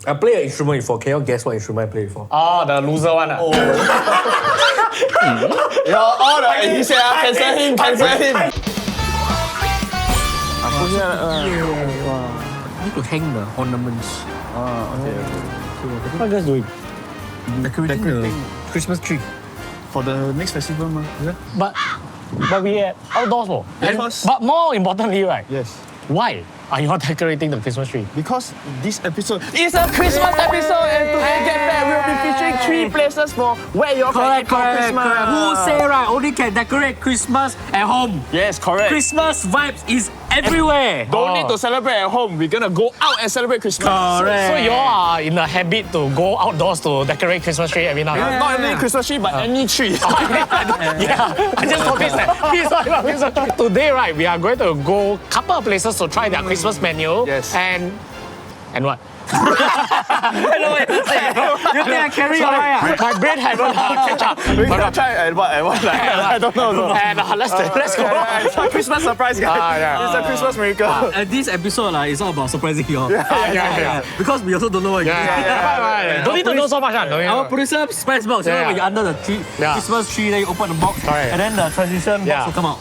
I play an instrument before. Can you guess what instrument I play before? Oh, the loser one. All the he said, cancel him. Need to hang the ornaments. Okay. What are you guys doing? Decorating the Christmas tree. For the next festival, is it? But we are outdoors, though. Because- But more importantly, right? Yes. Why are you not decorating the Christmas tree? Because this episode is a Christmas episode, and to get back, we'll be featuring 3 places for where you can eat for Christmas. Who say right? Only can decorate Christmas at home. Yes, correct. Christmas vibes is everywhere. Don't need to celebrate at home. We're gonna go out and celebrate Christmas. Correct. So you all are in the habit to go outdoors to decorate Christmas tree every now and then? Not only Christmas tree, but any tree. Yeah, I just noticed that. He's talking about Christmas tree. Today, right, we are going to go couple of places to try their Christmas menu. Yes. And what? You think I carry your eye? My brain haven't catch up. We can try at what? I don't know. And let's go. It's a Christmas surprise, guys. It's a Christmas miracle. And this episode is all about surprising you all. Yeah. Because we also don't know what Don't need to know so much. Our producer spice box, Yeah. when you're under the tree, Yeah. Christmas tree, then you open the box, Correct. and then the transition box will come out.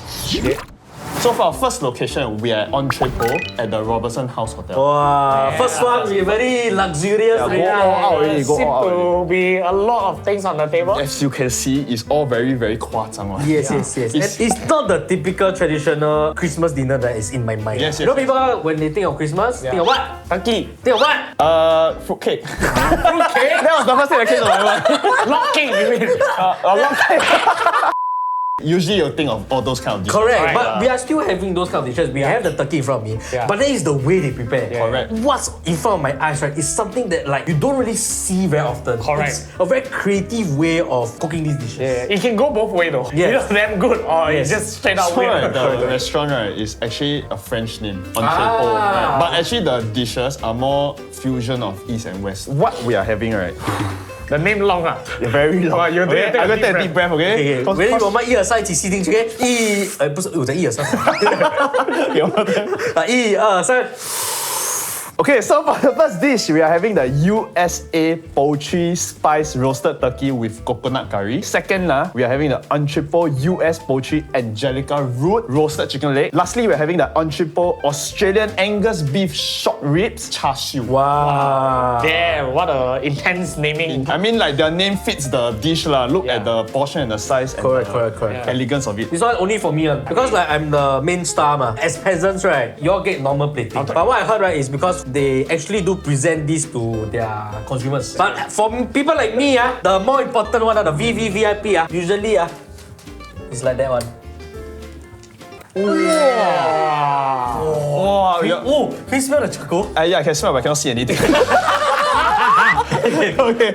So for our first location, we are at Entrepôt at the Robertson House Hotel. Wow, first one, we very luxurious. Go all out already, go Seem all out to be a lot of things on the table. As you can see, it's all very, very 夸张. Yes. And it's not the typical traditional Christmas dinner that is in my mind. Yes. You know, people, when they think of Christmas, think of what? Turkey. Think of what? Fruitcake. Fruitcake? That was the first thing that came to my mind. Log cake, you mean? Long cake. Usually you'll think of all those kind of dishes. Correct, but we are still having those kind of dishes. We have the turkey in front of me, but that is the way they prepare. Correct. What's in front of my eyes, right, is something that like you don't really see very often. Correct. It's a very creative way of cooking these dishes. Yeah, it can go both ways though. Yes. Either damn good or it's just straight out So weird. the restaurant is actually a French name, Entrepôt. Right? But actually the dishes are more fusion of East and West. What we are having, right? The name long ah. Very long. Well, you Okay, take a I'm gonna deep take a deep breath, okay? Okay, ready？我们1、2、3一起吸进去，OK？不是，我在1、2、3。1、2、3。 Okay, so for the first dish, we are having the USA poultry spice roasted turkey with coconut curry. Second, we are having the Entrepôt US poultry angelica root roasted chicken leg. Lastly, we are having the Entrepôt Australian Angus beef short ribs char siu. Wow. Damn, what a intense naming. I mean, like their name fits the dish lah. Look at the portion and the size and Correct. the elegance of it. This one only for me, because like I'm the main star ma. As peasants, right, you all get normal plating. But what I heard, right, is because they actually do present this to their consumers. But for people like me, the more important one, the VVVIP, usually it's like that one. Wow. Oh, can you smell the charcoal? Yeah, I can smell, but I cannot see anything. Okay.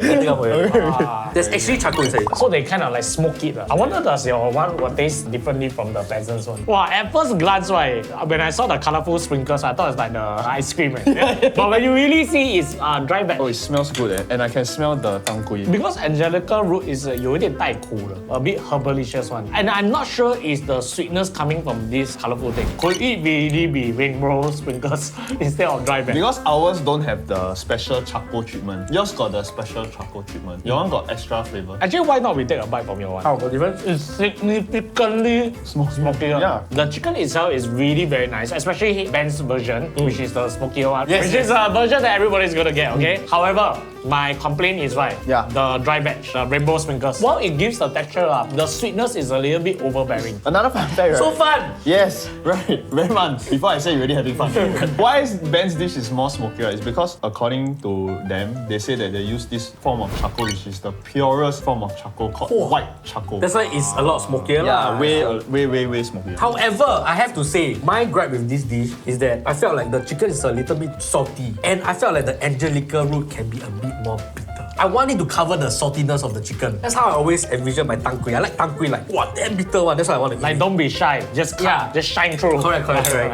There's actually charcoal inside. So they kind of like smoke it. I wonder does your one will taste differently from the peasants one? Wow, at first glance, right, when I saw the colorful sprinkles, I thought it's like the ice cream. Right? But when you really see it's dry veg. Oh, it smells good, and I can smell the tang kui. Because angelica root is 有一点带苦的, a bit herbalicious one. And I'm not sure is the sweetness coming from this colorful thing. Could it really be rainbow sprinkles instead of dry veg? Because ours don't have the special charcoal treatment. Yours got the special charcoal treatment. Your one got extra flavor. Actually, why not we take a bite from your one? How the difference? It's significantly smokier. Yeah. The chicken itself is really very nice, especially Ben's version, which is the smokier one, Yes, which is a version that everybody's gonna get, okay? However, my complaint is right. Yeah. The dry veg, the rainbow sprinkles. While it gives the texture up, the sweetness is a little bit overbearing. Another fun fact, right? So fun! Yes, right. Very fun. Before I say you're already having fun. Why is Ben's dish is more smokier? It's because according to them, they say that they use this form of charcoal, which is the purest form of charcoal called white charcoal. That's why it's a lot smokier. Yeah, lah. way smokier. However, I have to say, my gripe with this dish is that I felt like the chicken is a little bit salty, and I felt like the angelica root can be a bit more bitter. I want it to cover the saltiness of the chicken. That's how I always envision my tang kui. I like tang kui like, wow, damn bitter one. That's why I want to eat. Like, don't be shy, just cut, just shine through. Correct,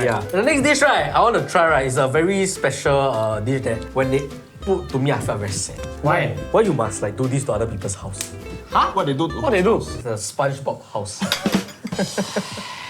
yeah. The next dish, right, I want to try, right, is a very special dish that when they put to me, I felt very sad. Why? Why you must like do this to other people's house? Huh? What they do? What they do? It's a SpongeBob house.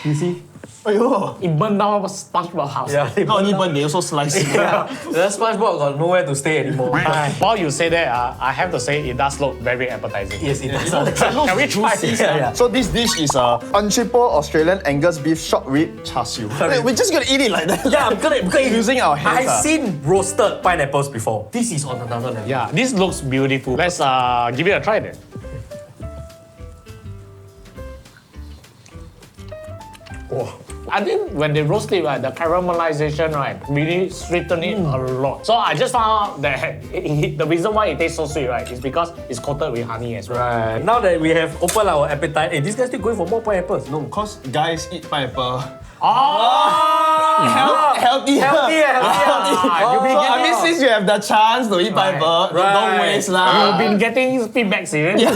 You see? Aiyo. It burned down SpongeBob house. Yeah, Not only burn, they also slice it. yeah. The SpongeBob got nowhere to stay anymore. While you say that, I have to say it does look very appetizing. Yes, it does. Can we try this? Yeah. So this dish is a Entrepôt Australian Angus beef short rib char siu. We're just gonna eat it like that. Yeah, I'm gonna Using our hands. I've seen roasted pineapples before. This is on another level. Yeah, this looks beautiful. Let's give it a try then. Oh. I think when they roast it, right, the caramelization, right, really sweeten it a lot. So I just found out that the reason why it tastes so sweet, right, is because it's coated with honey as well. Right. Now that we have opened our appetite, hey, this guy's still going for more pineapples. No. Because guys eat pineapple. Healthy. Healthy. You So, I mean, since you have the chance to eat pineapple, don't waste lah. You've been getting feedback, serious? No,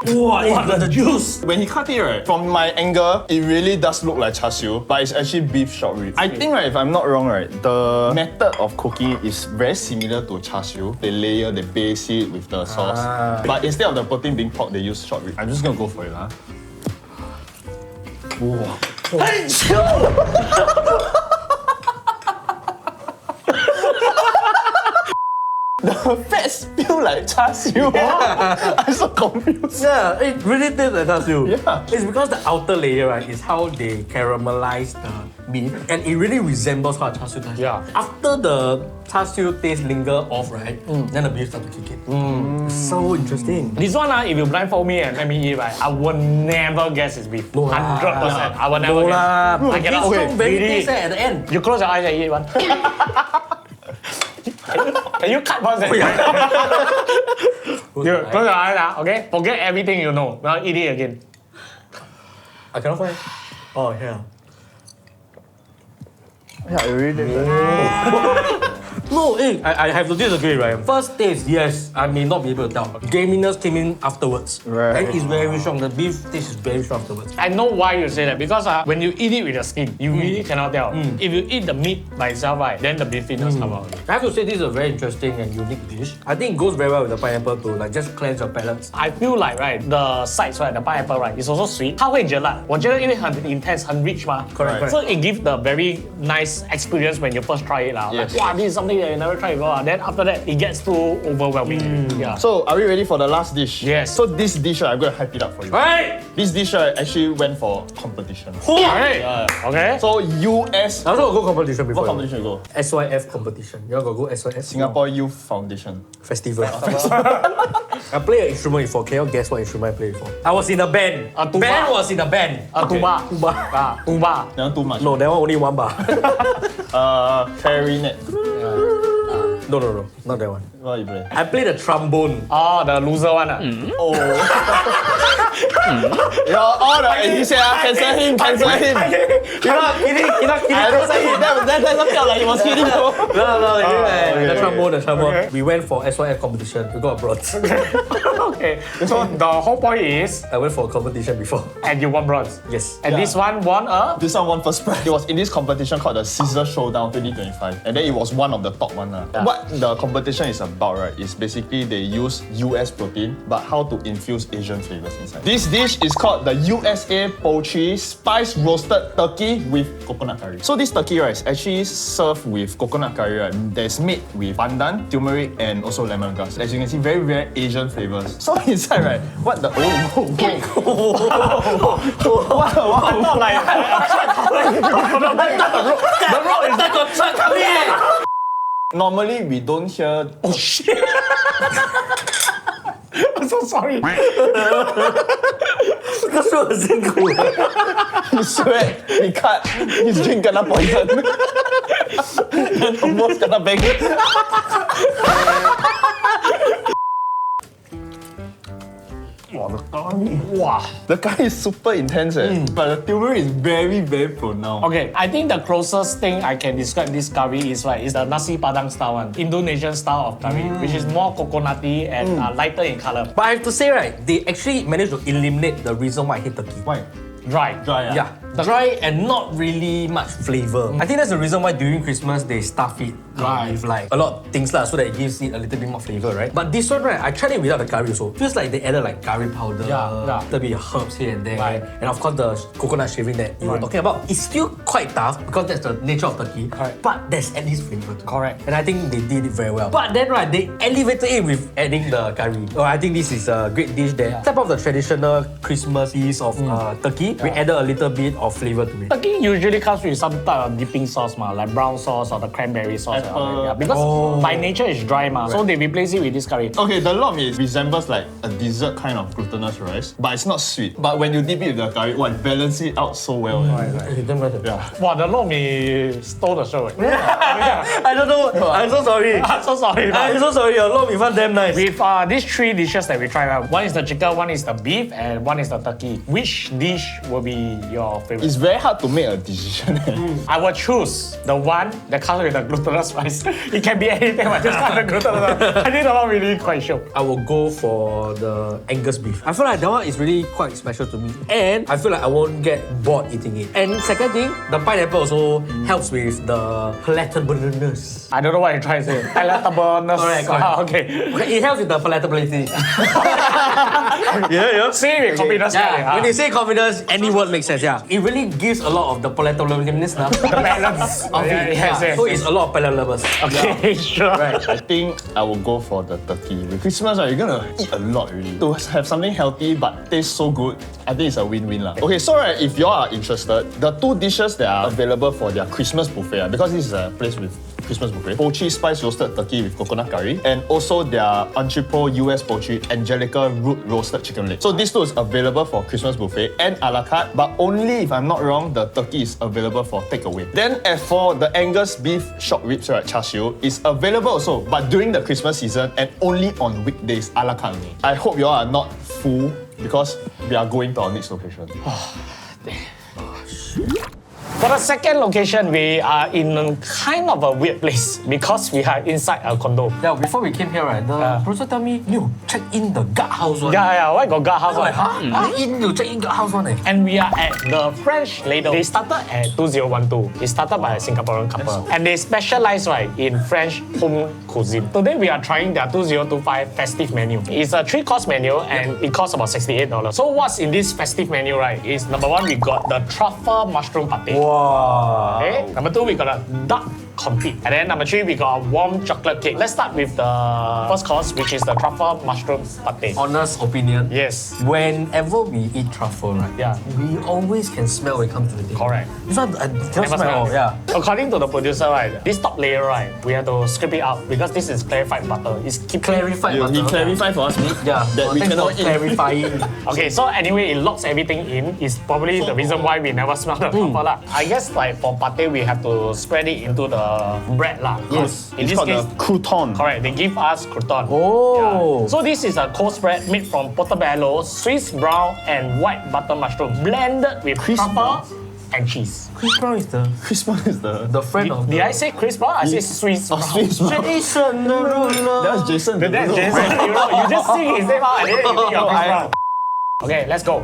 Wow, the juice. When he cut it, right, from my angle, it really does look like char siu, but it's actually beef short rib. I think, right, if I'm not wrong, right, the method of cooking is very similar to char siu. They layer, they base it with the sauce. But instead of the protein being pork, they use short rib. I'm just gonna go for it, huh? The fat spill like char siu. I'm so confused. Yeah, it really tastes like char siu. Yeah. It's because the outer layer, right, is how they caramelize the meat, and it really resembles how char siu does. Yeah. After the char siu taste linger off, right, then the beef starts to kick in. So interesting. This one, if you blindfold me and let me eat, right, I would never guess it's beef. 100%. I would never guess. I cannot It's wait. so very Really. tasty at the end. You close your eyes and eat one. Can you cut once? You close your eyes, okay? Forget everything you know. Now eat it again. I cannot find. Oh, yeah. Yeah, it really did. No, I have to disagree, right? First taste, yes, I may not be able to tell. Gaminess came in afterwards. Right. And it's very strong. The beef taste is very strong afterwards. I know why you say that because when you eat it with the skin, you really cannot tell. If you eat the meat by itself, right, then the beefiness come out. I have to say this is a very interesting and unique dish. I think it goes very well with the pineapple to like just cleanse your palates. I feel like right, the sides right, the pineapple right, is also sweet. 它会觉辣，我觉得因为很 intense, 很 rich 嘛。 Correct. So it gives the very nice experience when you first try it lah. Yes. Like, wow, this is something that you never tried before. Then after that, it gets too overwhelming. Yeah. So, are we ready for the last dish? Yes. So this dish, right, I'm gonna hype it up for you. Right? This dish, right, actually went for competition. Alright. Okay. So US, I also got go competition before. what competition you go? SYF competition. You all got go SYF? Singapore Youth Foundation. Festival. I play an instrument before. Can you guess what instrument I played before? I was in a band. A tuba. Band was in a band. Tuba. Tuba. Tuba. Not too much. No, that one only one bar. Clarinet. No, not that one. What you play? I played the trombone. Oh, the loser one. Oh. All the he said, cancel him. You're not kidding. I don't say it. That doesn't feel like he was kidding. No, okay, the trombone. Okay. We went for SYF competition. We got a bronze. Okay. So the whole point is, I went for a competition before. and you won bronze. Yes. And this one won a. This one won first prize. It was in this competition called the Scissor Showdown 2025. And then it was one of the top one. What the competition is about, right, is basically they use US protein, but how to infuse Asian flavors inside. This dish is called the USA Poultry Spice Roasted Turkey with Coconut Curry. So this turkey, right, is actually served with coconut curry, right, that's made with pandan, turmeric, and also lemongrass. As you can see, very, very Asian flavors. So inside, right, what the... The road is like a truck coming in. Normally, we don't hear... Oh shit! I'm so sorry. 这个说很辛苦。 He sweat, he cut, his drink kena poison. And almost kena bang. Wow. The curry is super intense, but the turmeric is very, very pronounced. Okay, I think the closest thing I can describe this curry is right, is the nasi padang style one, Indonesian style of curry, which is more coconutty and lighter in color. But I have to say, right, they actually managed to eliminate the reason why I hate turkey. Why? Dry. Dry, Yeah. dry and not really much flavor. I think that's the reason why during Christmas they stuff it with like a lot of things lah, so that it gives it a little bit more flavor, right? But this one, right, I tried it without the curry also. Feels like they added like curry powder, a little bit of herbs here and there, and of course the coconut shaving that you were talking about. It's still quite tough because that's the nature of turkey, but there's at least flavor to it. Correct. And I think they did it very well. But then, right, they elevated it with adding the curry. Oh, I think this is a great dish there. Type of the traditional Christmas piece of turkey, we added a little bit of flavor to it. Turkey usually comes with some type of dipping sauce, like brown sauce or the cranberry sauce. Because by nature it's dry, so they replace it with this curry. Okay, the lok mee resembles like a dessert kind of glutinous rice, but it's not sweet. But when you dip it with the curry, it balances it out so well. Yeah. Wow, the lok mee stole the show. I don't know. I'm so sorry. I'm so sorry. I'm so sorry. Your lok mee fan damn nice. With these three dishes that we tried out, one is the chicken, one is the beef, and one is the turkey. Which dish will be your favorite? It's very hard to make a decision. I will choose the one that comes with the glutinous rice. It can be anything, but just not the glutinous. I think that one really quite sure. I will go for the Angus beef. I feel like that one is really quite special to me, and I feel like I won't get bored eating it. And second thing, the pineapple also helps with the palatableness. I don't know what you're trying to say. Palatableness. Correct. Okay. It helps with the palatability. yeah. See, with confidence. When they say confidence, any word makes sense. Yeah, it really gives a lot of the palatability now. The balance. Of it. Yes. So it's a lot of palatability. Okay, sure. Right, I think I will go for the turkey. With Christmas, right, you're gonna eat a lot really. To have something healthy but tastes so good, I think it's a win-win lah. Okay, so right, if you all are interested, the two dishes that are available for their Christmas buffet, because this is a place with Christmas buffet, poultry spice roasted turkey with coconut curry, and also their Entrepôt US poultry Angelica root roasted chicken leg. So these two is available for Christmas buffet and a la carte, but only if I'm not wrong, the turkey is available for takeaway. Then as for the Angus beef short ribs, right, char siu, is available also, but during the Christmas season and only on weekdays, a la carte only. I hope you all are not full because we are going to our next location. For the second location, we are in kind of a weird place because we are inside a condo. Yeah, before we came here, right, the producer tell me, you check in the guardhouse one. Yeah, why got guardhouse one? You check in guardhouse one. And we are at the French Ladle. They started at 2012. It started by a Singaporean couple. And they specialize, right, in French home cuisine. Today we are trying their 2025 festive menu. It's a 3-course menu and it costs about $68. So what's in this festive menu, right, is number one, we got the truffle mushroom pate. Wow. Okay. Number two, we got a duck confit. And then number three, we got a warm chocolate cake. Let's start with the first course, which is the truffle mushroom pate. Honest opinion. Yes. Whenever we eat truffle, right? We always can smell when it comes to the thing. Correct. This one, I Never don't smell. Yeah. According to the producer, right, this top layer, right, we have to scrape it out because this is clarified butter. It's Clarified butter. He clarified for us, Yeah. that we thanks cannot for eat. clarifying. Okay, so anyway, it locks everything in. It's probably the reason why we never smell the truffle lah. I guess like for pate, we have to spread it into the bread lah. Yes. In It's this called case, the crouton. correct, they give us crouton. Oh. Yeah. So this is a cold spread made from portobello, Swiss brown, and white butter mushroom blended with truffle and cheese. Chris Brown is Christmas is the friend of Did I say Chris brown? I say Swiss brown. Swiss brown. Jason Derulo. That was Jason. That's Jason. You just sing his name out and then you think you're Chris brown. Okay, let's go.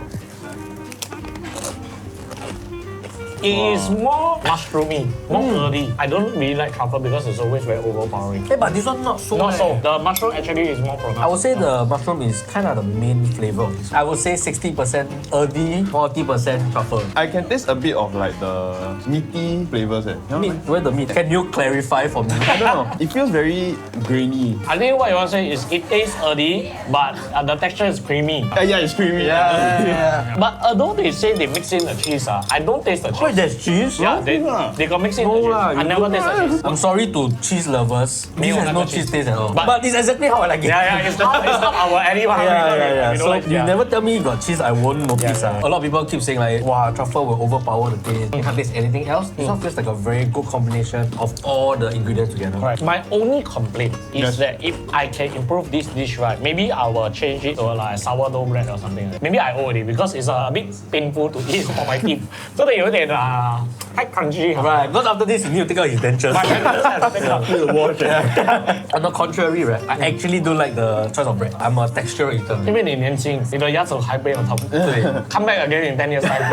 It is more mushroomy, more earthy. I don't really like truffle because it's always very overpowering. Hey, but this one not so. Not so. The mushroom actually is more pronounced. I would say the mushroom is kind of the main flavor of this. I would say 60% earthy, 40% truffle. I can taste a bit of like the meaty flavors. Meat, where the meat? Can you clarify for me? I don't know. It feels very grainy. I think what you want to say is it tastes earthy, but the texture is creamy. Yeah, it's creamy. But although they say they mix in the cheese, I don't taste the cheese. Wait, there's cheese? Yeah, they got mix in the cheese. I never taste the cheese. I'm sorry to cheese lovers. This has no cheese taste at all. But- But it's exactly how I like it. It's not our anyone. We don't So like- you never tell me you got cheese, I won't notice. Yeah. A lot of people keep saying like, wow, truffle will overpower the taste. You can't taste anything else. This one feels like a very good combination of all the ingredients together. Right. My only complaint is Yes. that if I can improve this dish, right, maybe I will change it to like sourdough bread or something. Maybe I owe it because it's a bit painful to eat for my teeth. So 有点 quite crunchy. Right, because after this, you need to take out his dentures. On the contrary, right, I actually don't like the choice of bread. I'm a texture eater. 因为你年轻，你的牙齿还没有痛。对 Come back again in 10 years time.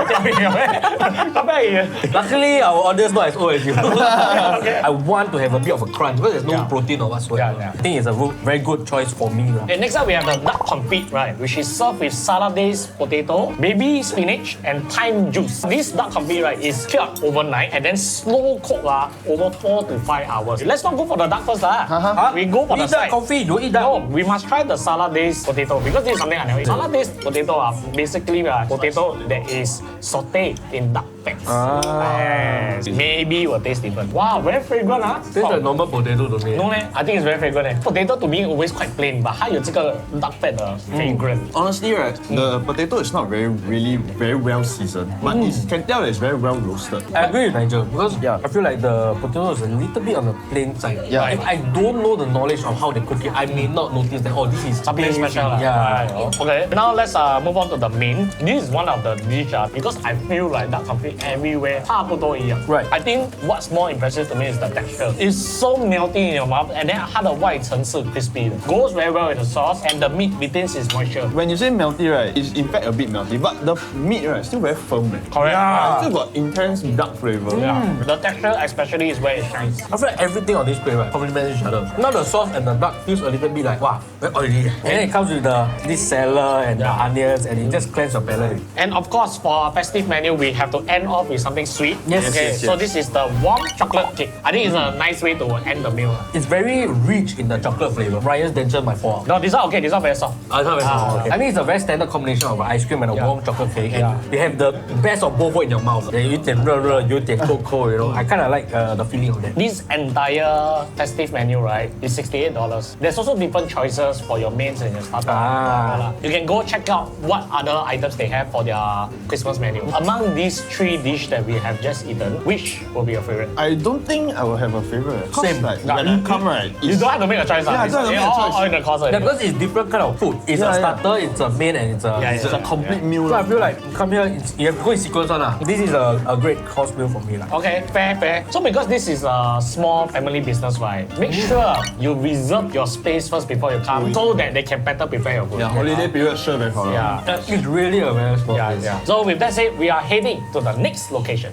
Come back again. Luckily, our audience not as old as you. I want to have a bit of a crunch because there's no Yeah. protein or whatsoever. Yeah. I think it's a very good choice for me. Okay, next up we have the duck confit, right, which is served with salad-based potato, baby spinach, and thyme juice. This duck confit, right, is cured overnight and then slow cooked over 4 to 5 hours. Let's not go for the duck first, Huh? We go for the Eat that side. coffee, you don't eat that. No, we must try the salad-based potato because this is something I never eat. Salad-based potato are basically potato that is sauteed in duck fats. Yes. Maybe will taste different. Wow, very fragrant, This is a normal potato to me. No leh, I think it's very fragrant. Potato to me always quite plain, but 它有这个 duck fat 的 fragrant. Honestly, right, the potato is not really very well seasoned, but you can tell it's very well roasted. I agree with Nigel because Yeah. I feel like the potato is a little bit on the plain side. Yeah. If I don't know the knowledge of how they cook it, I may not notice that, oh, this is Something very special. Yeah. Right. Okay, now let's move on to the main. This is one of the dish because I feel like duck confit everywhere 差不多一样. Right. I think what's more impressive to me is the texture. It's so melty in your mouth and then 它的外层是 crispy 的. Goes very well with the sauce and the meat retains its moisture. When you say melty, right, it's in fact a bit melty, but the meat, right, still very firm. Correct. Still got intense duck flavor. Yeah. The texture especially is where it shines. I feel like everything on this plate right complements each other. Now the sauce and the duck feels a little bit like wow, very oily. And then it comes with this salad and the onions and it just cleanses your palate. And of course, for our festive menu, we have to end off with something sweet. Yes, Okay, yes, so yes. this is the warm chocolate cake. I think it's a nice way to end the meal. It's very rich in the chocolate flavor. Ryan's denture might fall out. No, these are okay. These are very soft. It's not very soft. okay. I think it's a very standard combination of ice cream and a warm chocolate cake. And you have the best of both worlds in your mouth. 有点热热，有点cold, you know. I kind of like the feeling of that. This entire festive menu, right, is $68. There's also different choices for your mains and your starter. You can go check out what other items they have for their Christmas menu. Among these 3 dishes that we have just eaten, which will be your favorite? I don't think I will have a favorite. Same. Like, when you come, right, You don't have to make a choice. Yeah, I don't have to make a choice. All in the course. Yeah, because it's different kind of food. It's a starter, it's a main, and it's it's a complete meal. So I feel like you come here, you have to go in sequence one. This is a great course meal for me. Okay, fair. So because this is a small family business, right, make sure you reserve your space first before you come so that they can better prepare your food. Yeah, holiday period sure very hot. Yeah. It's really a very small place. So with that said, we are heading to the next location.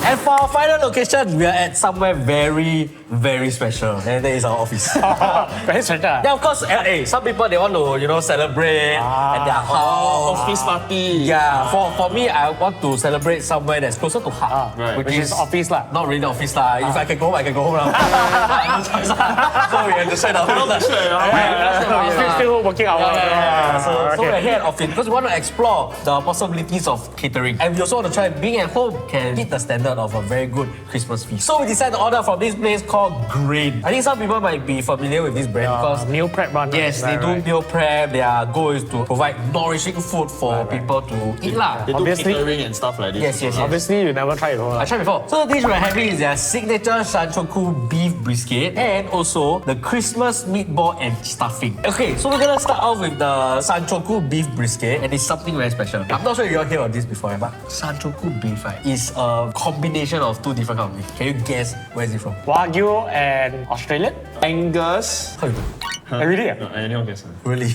And for our final location, we are at somewhere very, very special. And that is our office. Very special. Yeah, of course, some people, they want to, celebrate at their house. Office party. Yeah, for me, I want to celebrate somewhere that's closer to heart. Right. Which is office lah. Not really the office lah. If I can go home, I can go home now. No choice lah. So we have to share the office lah. Still working hours. So we're here at office because we want to explore the possibilities of catering. And we also want to try being at home can meet the standard of a very good Christmas feast. So we decided to order from this place called Grain. I think some people might be familiar with this brand because Meal prep run. yes, they do meal prep. Their goal is to provide nourishing food for people to eat lah. They do Obviously- catering and stuff like this. Yes. Obviously, you never tried it before. I tried before. So the dish we're having is their signature Sanchoku beef brisket and also the Christmas meatball and stuffing. Okay, so we're gonna start off with the Sanchoku beef brisket and it's something very special. I'm not sure if you all heard of this before, but Sanchoku beef is a combination of 2 different kinds of beef. Can you guess where is it from? Wagyu and Australian? Angus. How you know? Really? Anyone guess? Really?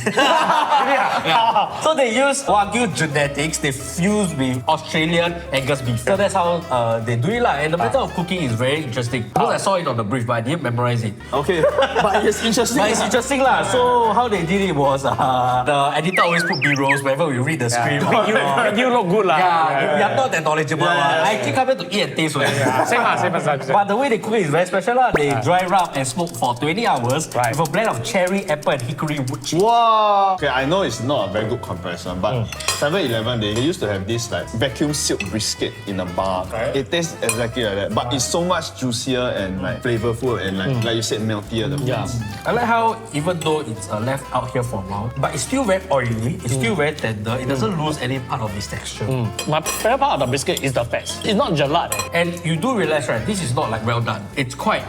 So they use Wagyu genetics, they fuse with Australian Angus beef. So that's how they do it lah. And the method of cooking is very interesting. Because I saw it on the brief, but I didn't memorize it. Okay, but it's interesting. But it's interesting lah. So how they did it was the editor always put B-rolls whenever we read the script. Make you look good lah. Yeah, we are not that knowledgeable. I actually come here to eat and taste only. Same as But the way they cook it is very special lah. They dry rub and smoke for 20 hours Right. with a blend of cherry, apple, and hickory wood chip. Wow. Okay, I know it's not a very good comparison, but 7-Eleven, they used to have this like vacuum sealed brisket in a bar. Okay. It tastes exactly like that, but it's so much juicier and like flavorful and like you said, meltier. The meats. I like how even though it's left out here for a while, but it's still very oily, it's still very tender, it doesn't lose any part of its texture. My favorite part of the biscuit is the fat. It's not gelat. And you do realize, right, this is not like well done. It's quite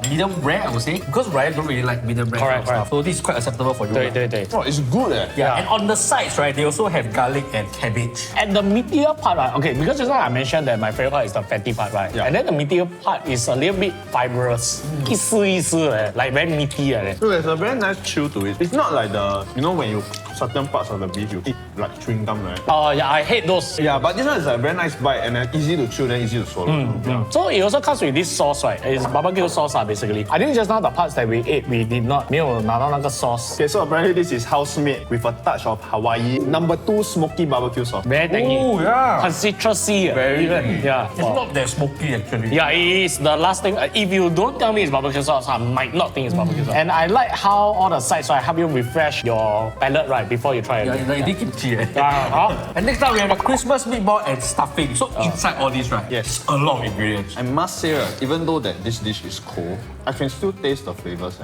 medium rare, I would say, because Ryan don't really like medium rare. Correct, stuff. So this is quite acceptable for you. 对对对。 Oh, it's good eh. Yeah, and on the sides, right, they also have garlic and cabbage. And the meatier part, right? Okay, because just now I mentioned that my favorite part is the fatty part, right? Yeah. And then the meatier part is a little bit fibrous. 一丝一丝 like very meaty. So there's a very nice chew to it. It's not like the, you know, when you certain parts of the beef you eat like chewing gum, right? Oh yeah, I hate those. Yeah, but this one is a very nice bite and easy to chew, then easy to swallow. Yeah. So it also comes with this sauce, right? It's barbecue sauce, basically. I think just now the parts that we ate, we did not 没有拿到那个 sauce. Okay, so apparently this is house made with a touch of Hawaii. Number 2 smoky barbecue sauce. Very tangy. Oh, yeah. 很 citrusy. Very even. tangy. Yeah. It's not that smoky actually. Yeah, it is the last thing. If you don't tell me it's barbecue sauce, I might not think it's barbecue sauce. And I like how all the sides right, help you refresh your palate right before you try it. Yeah, it's like kimchi. Huh? And next time we have a Christmas meatball and stuffing. So inside all this, right? Yes. A lot of ingredients. I must say, right, even though that this dish is cold, I can still taste the flavors.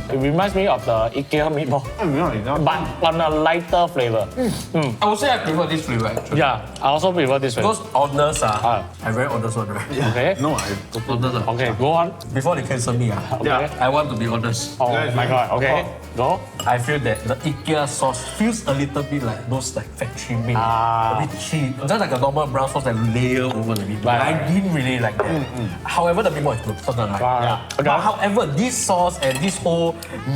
It reminds me of the IKEA meatball, but on a lighter flavor. I would say I prefer this flavor actually. Yeah, I also prefer this way. Because honest, I'm very honest one, right? Okay. No, I Honest, Okay, go on. Before they cancel me, Okay. I want to be honest. Oh Yeah, my god. Okay, go. I feel that the IKEA sauce feels a little bit like those like factory made, a bit cheap. Just like a normal brown sauce that layer over the meat. Right. I didn't really like that. However, the meatball is good. So like, Yeah. Okay. But however, this sauce and this whole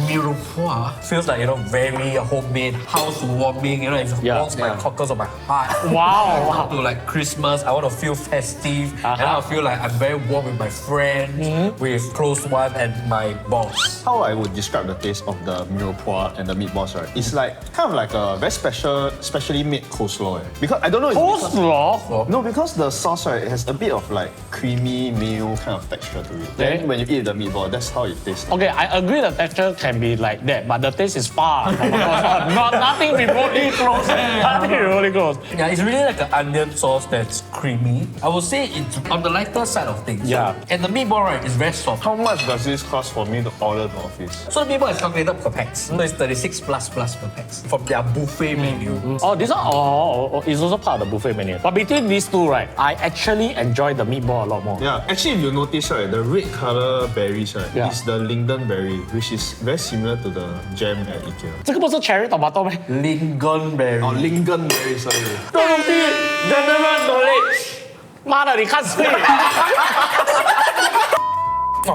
mirepoix feels like, you know, very homemade, housewarming. You know, it warms my cockles of my heart. Wow. To like Christmas, I want to feel festive, and I feel like I'm very warm with my friends, with close one, and my boss. How I would describe the taste of the mirepoix and the meatballs, right? It's like kind of like a very specially made coleslaw. Because I don't know. Coleslaw? No, because the sauce, right, it has a bit of like creamy meal kind of texture to it. Then when you eat the meatball, that's how it tastes. Okay, I agree the texture can be like that, but the taste is far from a coleslaw. Nothing remotely close. Nothing remotely close. Yeah, it's really like an onion sauce that's creamy. I would say it's on the lighter side of things. Yeah. And the meatball, right, is very soft. How much does this cost for me to order to office? So the meatball is calculated per pax. So it's 36 plus per pax from their buffet menu. Oh, this one is also part of the buffet menu. But between these two, right, I actually enjoy the meatball a lot more. Yeah, actually, if you notice, right, the red color berries, right, Yeah. is the linden berry, which is very similar to the jam at IKEA. 这个不是 cherry tomato 咩？ Lingonberry. Oh, lingonberry, sorry. General knowledge. 妈的，你看谁？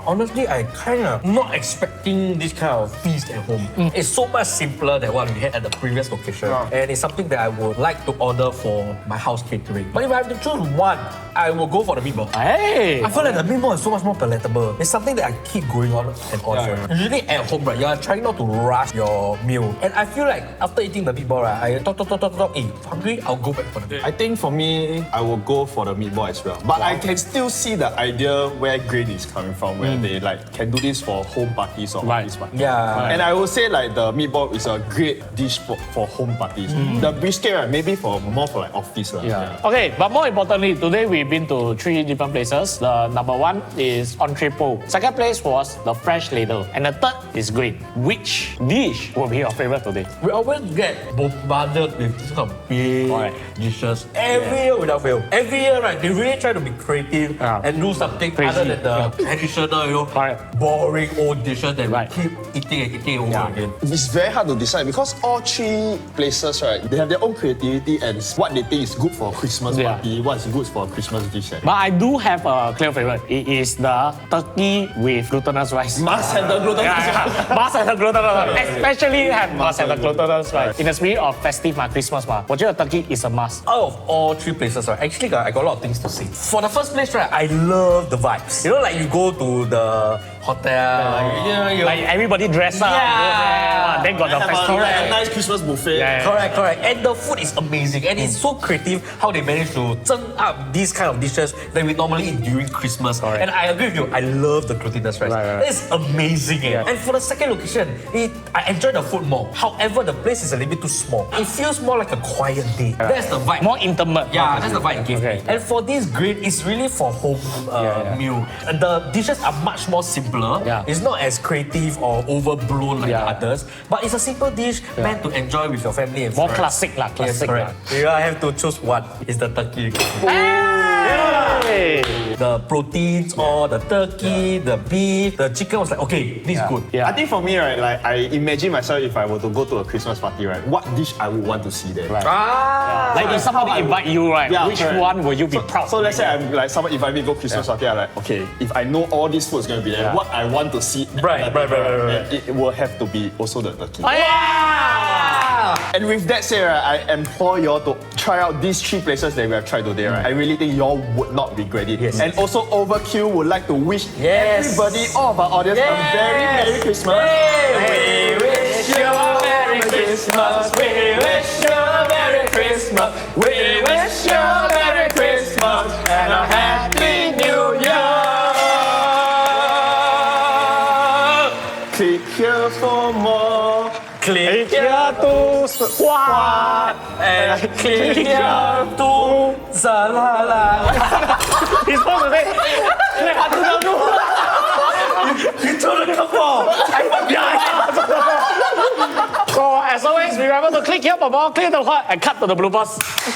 Honestly, I kind of not expecting this kind of feast at home. It's so much simpler than what we had at the previous location. And it's something that I would like to order for my house catering. But if I have to choose one, I will go for the meatball. Hey. I feel like the meatball is so much more palatable. It's something that I keep going on and on. Usually at home, right, you are trying not to rush your meal. And I feel like after eating the meatball, right, I talk, hungry, I'll go back for the meatball. I think for me, I will go for the meatball as well. But I can still see the idea where grain is coming from, where they like can do this for home parties or office parties. Yeah. And I would say like the meatball is a great dish for home parties. The brisket, right, maybe more for like office. Yeah. Okay, but more importantly, today we've been to 3 different places. The number 1 is Entrepôt. Second place was the French Ladle. And the third is Green. Which dish will be your favorite today? We always get bombarded with this kind of big dishes every year without fail. Every year, right, they really try to be creative and do something other than the traditional, you know, boring old dishes that we keep eating and eating over again. It's very hard to decide because all 3 places, right, they have their own creativity and what they think is good for a Christmas party, what's good for a Christmas dish. But I do have a clear favorite. It is the turkey with glutinous rice. Must have the glutinous rice. Must have the glutinous rice. Especially must have the glutinous rice. In the spirit of festive Christmas, 我觉得 turkey is a must. Out of all 3 places, right, actually I got a lot of things to say. For the first place, right, I love the vibes. You know, like you go to the hotel, like everybody dress up. Yeah. Then got the festival. A nice Christmas buffet. Correct. And the food is amazing. And it's so creative how they manage to turn up these kind of dishes that we normally eat during Christmas. And I agree with you, I love the glutinous rice. It's amazing. And for the second location, I enjoy the food more. However, the place is a little bit too small. It feels more like a quiet day. That's the vibe. More intimate. Yeah, that's the vibe it gives me. And for this grade, it's really for home meal. And the dishes are much more simpler. It's not as creative or overblown like the others. But it's a simple dish meant to enjoy with your family and friends. More classic lah. Yes, correct. If I have to choose one, it's the turkey. Hey! the proteins, all the turkey, the beef, the chicken was like, okay, this is good. I think for me, right, like I imagine myself if I were to go to a Christmas party, right, what dish I would want to see there. Right. Ah, Like if somebody invite you, right, which correct. one will you be proud? So let's say I'm like someone invite me to go Christmas party, I'm like, okay, if I know all this food is gonna be there, what I want to see, Right. then it will have to be also the turkey. Oh, yeah! And with that said, right, I implore you all to try out these 3 places that we have tried today, right? I really think you all would not regret it. Yes. And also Overkill would like to wish Yes. everybody, all of our audience, a very Merry Christmas. We wish you a Merry Christmas. We wish you a Merry Christmas. We wish you a Merry Christmas and a Happy New Year. Click here for more. Click here to squat and click here to salala. He's supposed to say, You told a couple. so as always, remember to click here for more, clear the heart, and cut to the bloopers.